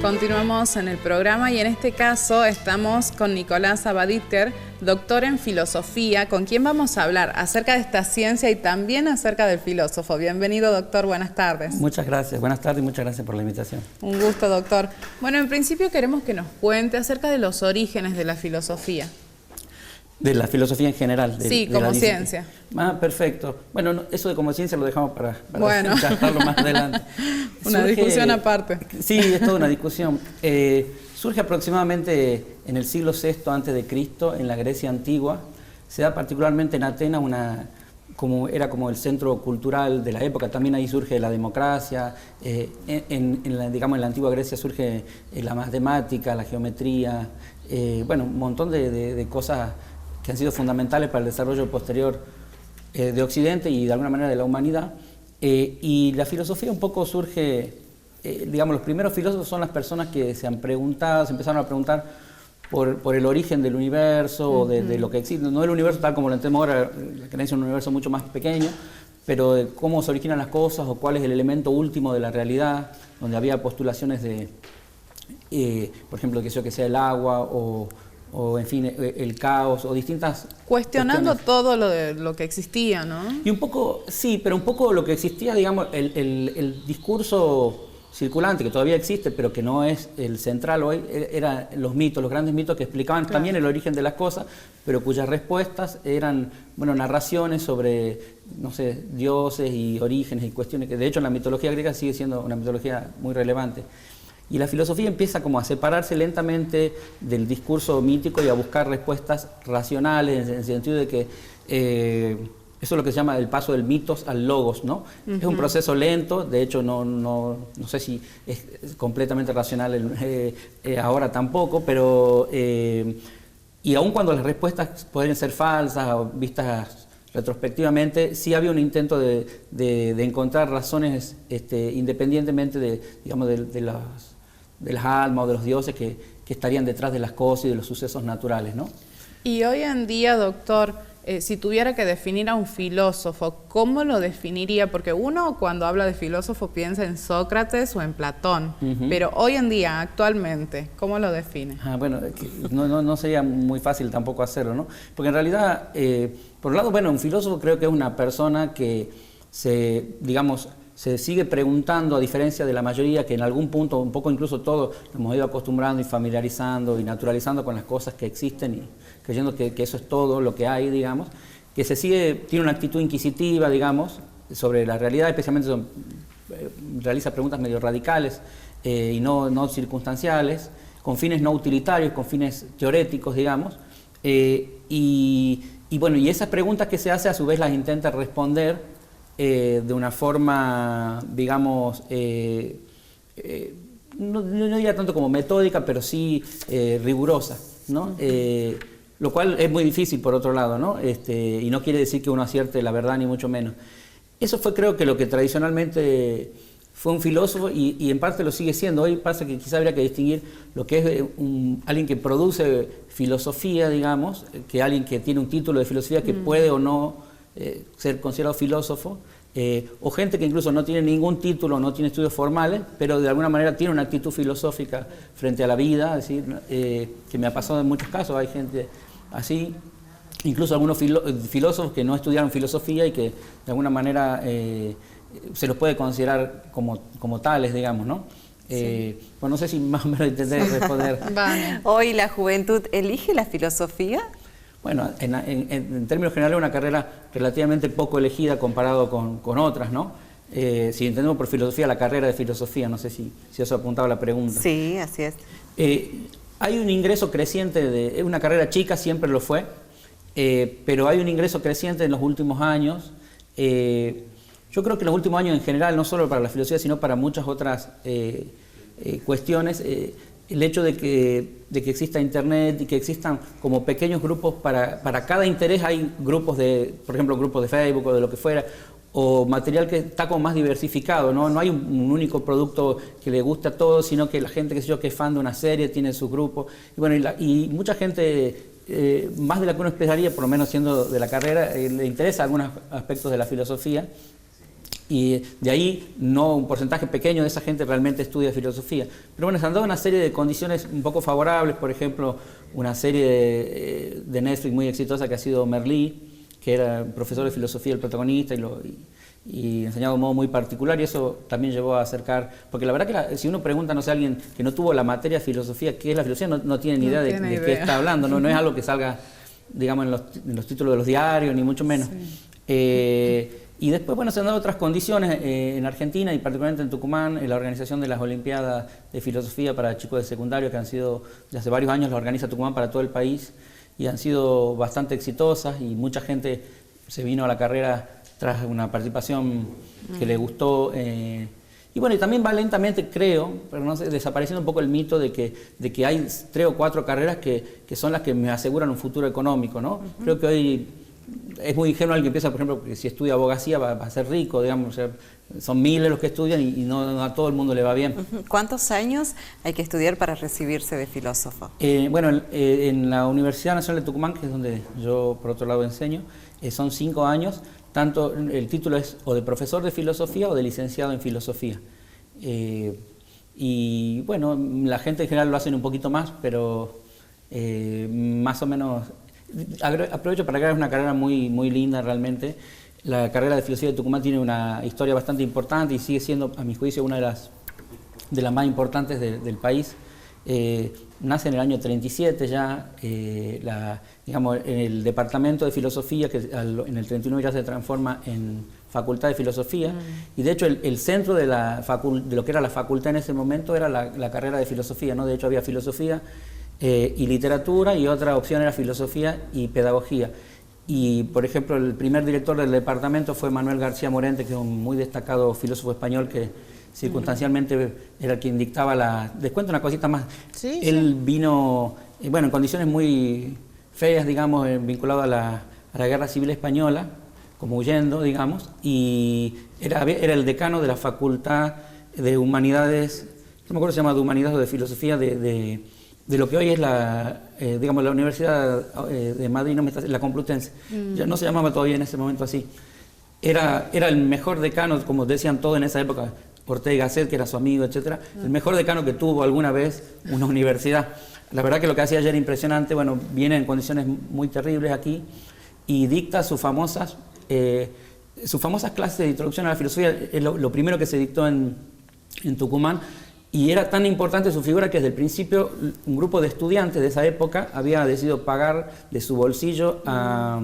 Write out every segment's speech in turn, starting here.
Continuamos en el programa y en este caso estamos con Nicolás Abadíter, doctor en filosofía, con quien vamos a hablar acerca de esta ciencia y también acerca del filósofo. Bienvenido, doctor, buenas tardes. Muchas gracias, buenas tardes y muchas gracias por la invitación. Un gusto, doctor. Bueno, en principio queremos que nos cuente acerca de los orígenes de la filosofía. De la filosofía en general. Sí, como ciencia. Perfecto. Bueno, eso de como ciencia lo dejamos para bueno. charlarlo más adelante. Una discusión aparte. Sí, es toda una discusión. Surge aproximadamente en el siglo VI a.C., en la Grecia antigua. Se da particularmente en Atenas, era como el centro cultural de la época. También ahí surge la democracia. En la antigua Grecia surge la matemática, la geometría, bueno, un montón de cosas que han sido fundamentales para el desarrollo posterior de Occidente y de alguna manera de la humanidad. Y la filosofía un poco surge, digamos, los primeros filósofos son las personas que se empezaron a preguntar por el origen del universo, o de lo que existe, no el universo tal como lo entendemos ahora, la creencia en un universo mucho más pequeño, pero de cómo se originan las cosas o cuál es el elemento último de la realidad, donde había postulaciones de, por ejemplo, que sea el agua o en fin, el caos, o distintas cuestionando todo lo que existía, ¿no? Y un poco, sí, pero un poco lo que existía, digamos, el discurso circulante, que todavía existe, pero que no es el central hoy, eran los mitos, los grandes mitos que explicaban también el origen de las cosas, pero cuyas respuestas eran, bueno, narraciones sobre, no sé, dioses y orígenes y cuestiones, que de hecho en la mitología griega sigue siendo una mitología muy relevante. Y la filosofía empieza como a separarse lentamente del discurso mítico y a buscar respuestas racionales, en el sentido de que eso es lo que se llama el paso del mitos al logos, ¿no? Es un proceso lento, de hecho no sé si es completamente racional ahora tampoco, pero y aun cuando las respuestas pueden ser falsas o vistas retrospectivamente, sí había un intento de encontrar razones independientemente de las almas o de los dioses que estarían detrás de las cosas y de los sucesos naturales, ¿no? Y hoy en día, doctor, si tuviera que definir a un filósofo, ¿cómo lo definiría? Porque uno cuando habla de filósofo piensa en Sócrates o en Platón, pero hoy en día, actualmente, ¿cómo lo define? Bueno, no sería muy fácil tampoco hacerlo, ¿no? Porque en realidad, por un lado, bueno, un filósofo creo que es una persona que se sigue preguntando, a diferencia de la mayoría, que en algún punto, un poco incluso todos, nos hemos ido acostumbrando y familiarizando y naturalizando con las cosas que existen y creyendo que eso es todo lo que hay, digamos, que tiene una actitud inquisitiva, digamos, sobre la realidad, especialmente realiza preguntas medio radicales y no circunstanciales, con fines no utilitarios, con fines teoréticos, digamos, y esas preguntas que se hace a su vez las intenta responder de una forma, digamos, no diría tanto como metódica, pero sí rigurosa, ¿no? Lo cual es muy difícil por otro lado, ¿no? Y no quiere decir que uno acierte la verdad ni mucho menos. Eso fue, creo que lo que tradicionalmente fue un filósofo y en parte lo sigue siendo. Hoy pasa que quizá habría que distinguir lo que es alguien que produce filosofía, digamos, que alguien que tiene un título de filosofía que puede o no ser considerado filósofo, o gente que incluso no tiene ningún título, no tiene estudios formales, pero de alguna manera tiene una actitud filosófica frente a la vida, es decir, que me ha pasado en muchos casos, hay gente así, incluso algunos filósofos que no estudiaron filosofía y que de alguna manera se los puede considerar como tales, digamos, ¿no? Sí. Bueno, no sé si más o menos intenté responder. Vale. ¿Hoy la juventud elige la filosofía? Bueno, en términos generales una carrera relativamente poco elegida comparado con otras, ¿no? Si entendemos por filosofía la carrera de filosofía, no sé si eso apuntaba a la pregunta. Sí, así es. Hay un ingreso creciente, es una carrera chica, siempre lo fue, pero hay un ingreso creciente en los últimos años. Yo creo que en los últimos años en general, no solo para la filosofía, sino para muchas otras cuestiones, el hecho de que exista internet y que existan como pequeños grupos para cada interés, hay grupos por ejemplo, grupos de Facebook o de lo que fuera, o material que está como más diversificado, ¿no? No hay un único producto que le guste a todos, sino que la gente que es fan de una serie tiene su grupo. Y bueno, y mucha gente, más de la que uno esperaría, por lo menos siendo de la carrera, le interesa algunos aspectos de la filosofía. Y de ahí, no un porcentaje pequeño de esa gente realmente estudia filosofía. Pero bueno, se han dado una serie de condiciones un poco favorables, por ejemplo, una serie de Netflix muy exitosa que ha sido Merlí, que era profesor de filosofía el protagonista y enseñaba de un modo muy particular, y eso también llevó a acercar, porque la verdad que si uno pregunta, no sé, a alguien que no tuvo la materia de filosofía, ¿qué es la filosofía? No tiene ni idea de qué está hablando, no es algo que salga, digamos, en los títulos de los diarios, ni mucho menos. Sí. Y después, bueno, se han dado otras condiciones en Argentina y particularmente en Tucumán, en la organización de las Olimpiadas de Filosofía para chicos de secundario, que han sido, ya hace varios años, la organiza Tucumán para todo el país, y han sido bastante exitosas, y mucha gente se vino a la carrera tras una participación que le gustó. Y bueno, y también va lentamente, creo, pero no sé, desapareciendo un poco el mito de que hay 3 o 4 carreras que son las que me aseguran un futuro económico, ¿no? Creo que hoy es muy ingenuo alguien que piensa, por ejemplo, que si estudia abogacía va a ser rico, digamos, o sea, son miles los que estudian y no a todo el mundo le va bien. ¿Cuántos años hay que estudiar para recibirse de filósofo? Bueno, en la Universidad Nacional de Tucumán, que es donde yo por otro lado enseño, son 5 años, tanto el título es o de profesor de filosofía o de licenciado en filosofía. Y bueno, la gente en general lo hacen un poquito más, pero más o menos. Aprovecho para agregar una carrera muy, muy linda realmente. La carrera de filosofía de Tucumán tiene una historia bastante importante y sigue siendo, a mi juicio, una de las más importantes del país. Nace en el año 37 ya, digamos, en el departamento de filosofía, que en el 39 ya se transforma en facultad de filosofía, y de hecho el centro de lo que era la facultad en ese momento era la carrera de filosofía, ¿no? De hecho había filosofía y literatura, y otra opción era filosofía y pedagogía. Y, por ejemplo, el primer director del departamento fue Manuel García Morente, que es un muy destacado filósofo español que circunstancialmente era quien dictaba Les cuento una cosita más. Sí, él vino, bueno, en condiciones muy feas, digamos, vinculado a la Guerra Civil Española, como huyendo, digamos, y era el decano de la Facultad de Humanidades, no me acuerdo si se llama de Humanidades o de Filosofía, de lo que hoy es digamos, la Universidad de Madrid, la Complutense. Ya no se llamaba todavía en ese momento así. Era el mejor decano, como decían todos en esa época, Ortega y Gasset, que era su amigo, etcétera, el mejor decano que tuvo alguna vez una universidad. La verdad que lo que hacía ayer era impresionante. Bueno, viene en condiciones muy terribles aquí y dicta sus famosas clases de introducción a la filosofía. Es lo primero que se dictó en Tucumán. Y era tan importante su figura que desde el principio un grupo de estudiantes de esa época había decidido pagar de su bolsillo a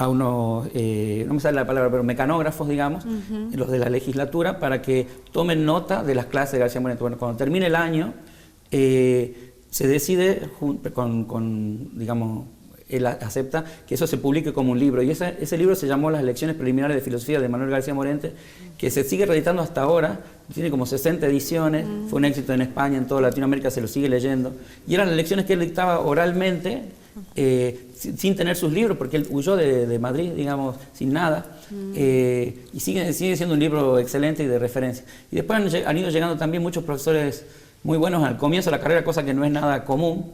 unos, no me sale la palabra, pero mecanógrafos, digamos, los de la legislatura, para que tomen nota de las clases de García Moreno. Bueno, cuando termine el año, se decide, digamos, él acepta que eso se publique como un libro, y ese libro se llamó Las lecciones preliminares de filosofía de Manuel García Morente, que se sigue reeditando hasta ahora, tiene como 60 ediciones, fue un éxito en España, en toda Latinoamérica se lo sigue leyendo, y eran las lecciones que él dictaba oralmente, sin tener sus libros, porque él huyó de Madrid, digamos, sin nada, y sigue siendo un libro excelente y de referencia. Y después han ido llegando también muchos profesores muy buenos al comienzo de la carrera, cosa que no es nada común,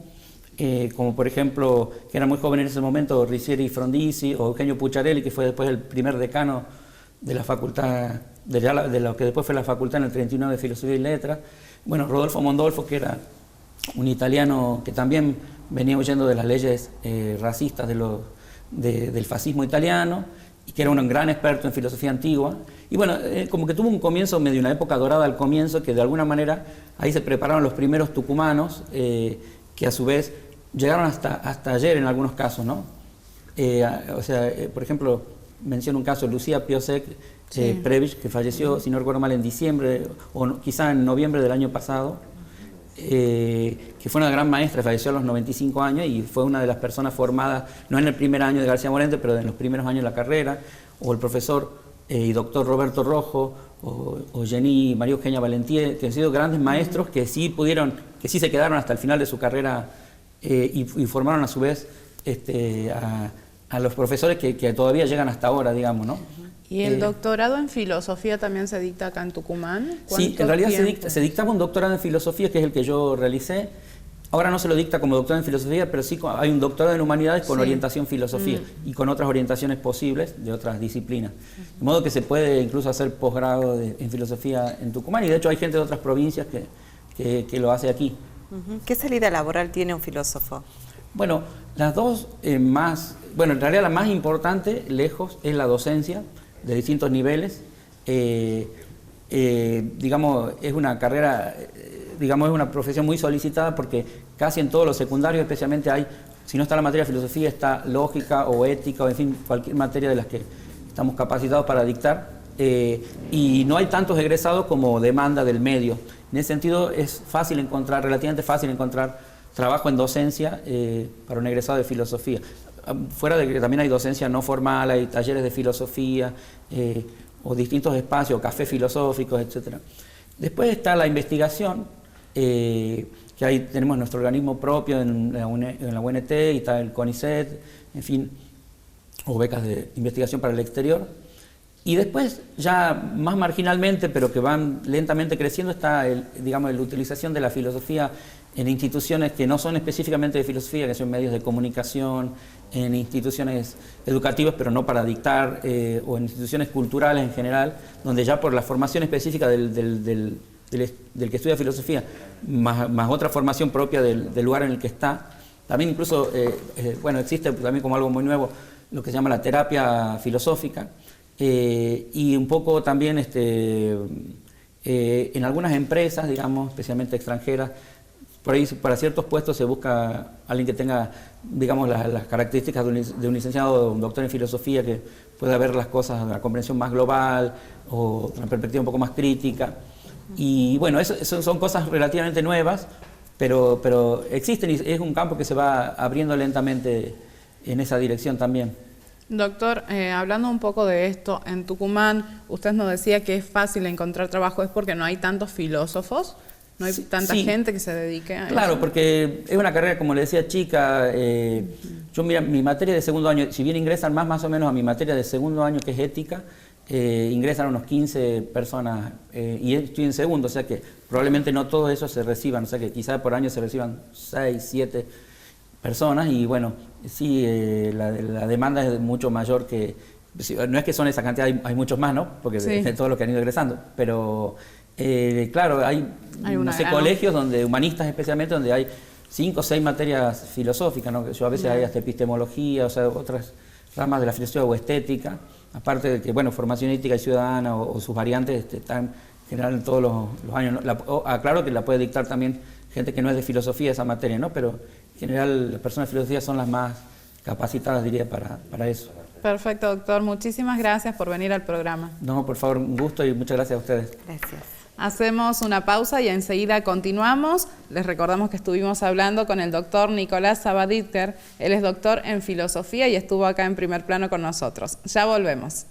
como por ejemplo, que era muy joven en ese momento, Ricieri Frondizi o Eugenio Pucciarelli, que fue después el primer decano de la facultad, de lo que después fue la facultad en el 39 de Filosofía y Letras. Bueno, Rodolfo Mondolfo, que era un italiano que también venía huyendo de las leyes racistas del fascismo italiano, y que era un gran experto en filosofía antigua. Y bueno, como que tuvo un comienzo, medio una época dorada al comienzo, que de alguna manera ahí se prepararon los primeros tucumanos, que a su vez llegaron hasta ayer en algunos casos, ¿no? O sea, por ejemplo, menciono un caso, Lucía Piosek Previch, que falleció, si no recuerdo mal, en diciembre, o quizá en noviembre del año pasado, que fue una gran maestra, falleció a los 95 años y fue una de las personas formadas, no en el primer año de García Morente, pero en los primeros años de la carrera, o el profesor y doctor Roberto Rojo, o Jenny María Eugenia Valentier, que han sido grandes maestros que sí se quedaron hasta el final de su carrera y formaron a su vez a los profesores que todavía llegan hasta ahora, digamos, ¿no? ¿Y el doctorado en filosofía también se dicta acá en Tucumán? Sí, en realidad se dictaba un doctorado en filosofía, que es el que yo realicé. Ahora no se lo dicta como doctor en filosofía, pero sí hay un doctorado en humanidades con orientación filosofía y con otras orientaciones posibles de otras disciplinas. De modo que se puede incluso hacer posgrado en filosofía en Tucumán, y de hecho hay gente de otras provincias que lo hace aquí. ¿Qué salida laboral tiene un filósofo? Bueno, las dos más, bueno, en realidad la más importante, lejos, es la docencia de distintos niveles. Digamos, es una carrera, digamos, es una profesión muy solicitada porque casi en todos los secundarios, especialmente hay, si no está la materia de filosofía, está lógica o ética o en fin, cualquier materia de las que estamos capacitados para dictar. Y no hay tantos egresados como demanda del medio. En ese sentido es fácil encontrar, relativamente fácil encontrar trabajo en docencia para un egresado de filosofía. Fuera de que también hay docencia no formal, hay talleres de filosofía o distintos espacios, cafés filosóficos, etc. Después está la investigación, que ahí tenemos nuestro organismo propio en la UNT y está el CONICET, en fin, o becas de investigación para el exterior. Y después, ya más marginalmente, pero que van lentamente creciendo, está digamos, la utilización de la filosofía en instituciones que no son específicamente de filosofía, que son medios de comunicación, en instituciones educativas, pero no para dictar, o en instituciones culturales en general, donde ya por la formación específica del que estudia filosofía, más otra formación propia del lugar en el que está, también incluso, bueno, existe también como algo muy nuevo lo que se llama la terapia filosófica, y un poco también en algunas empresas, digamos, especialmente extranjeras, por ahí para ciertos puestos se busca alguien que tenga, digamos, las características de un licenciado o un doctor en filosofía, que pueda ver las cosas, la comprensión más global o una perspectiva un poco más crítica. Y bueno, eso son cosas relativamente nuevas, pero existen y es un campo que se va abriendo lentamente en esa dirección también. Doctor, hablando un poco de esto, en Tucumán usted nos decía que es fácil encontrar trabajo, ¿es porque no hay tantos filósofos? ¿No hay tanta gente que se dedique a eso? Claro, porque es una carrera, como le decía, chica. Yo, mira, mi materia de segundo año, si bien ingresan más o menos a mi materia de segundo año, que es ética, ingresan unos 15 personas, y estoy en segundo, o sea que probablemente no todos esos se reciban, o sea que quizás por año se reciban 6, 7 personas, y bueno, sí, la demanda es mucho mayor que... No es que son esa cantidad, hay muchos más, ¿no? Porque de todos los que han ido egresando, pero... claro, hay no sé, colegios donde, humanistas especialmente, donde hay 5 o 6 materias filosóficas, ¿no? Yo a veces hay hasta epistemología, o sea, otras ramas de la filosofía o estética, aparte de que, bueno, formación ética y ciudadana o sus variantes están en general en todos los años, ¿no? Aclaro que la puede dictar también gente que no es de filosofía esa materia, ¿no? Pero en general las personas de filosofía son las más capacitadas, diría, para eso. Perfecto, doctor. Muchísimas gracias por venir al programa. No, por favor, un gusto y muchas gracias a ustedes. Gracias. Hacemos una pausa y enseguida continuamos. Les recordamos que estuvimos hablando con el doctor Nicolás Sabaditker. Él es doctor en filosofía y estuvo acá en Primer Plano con nosotros. Ya volvemos.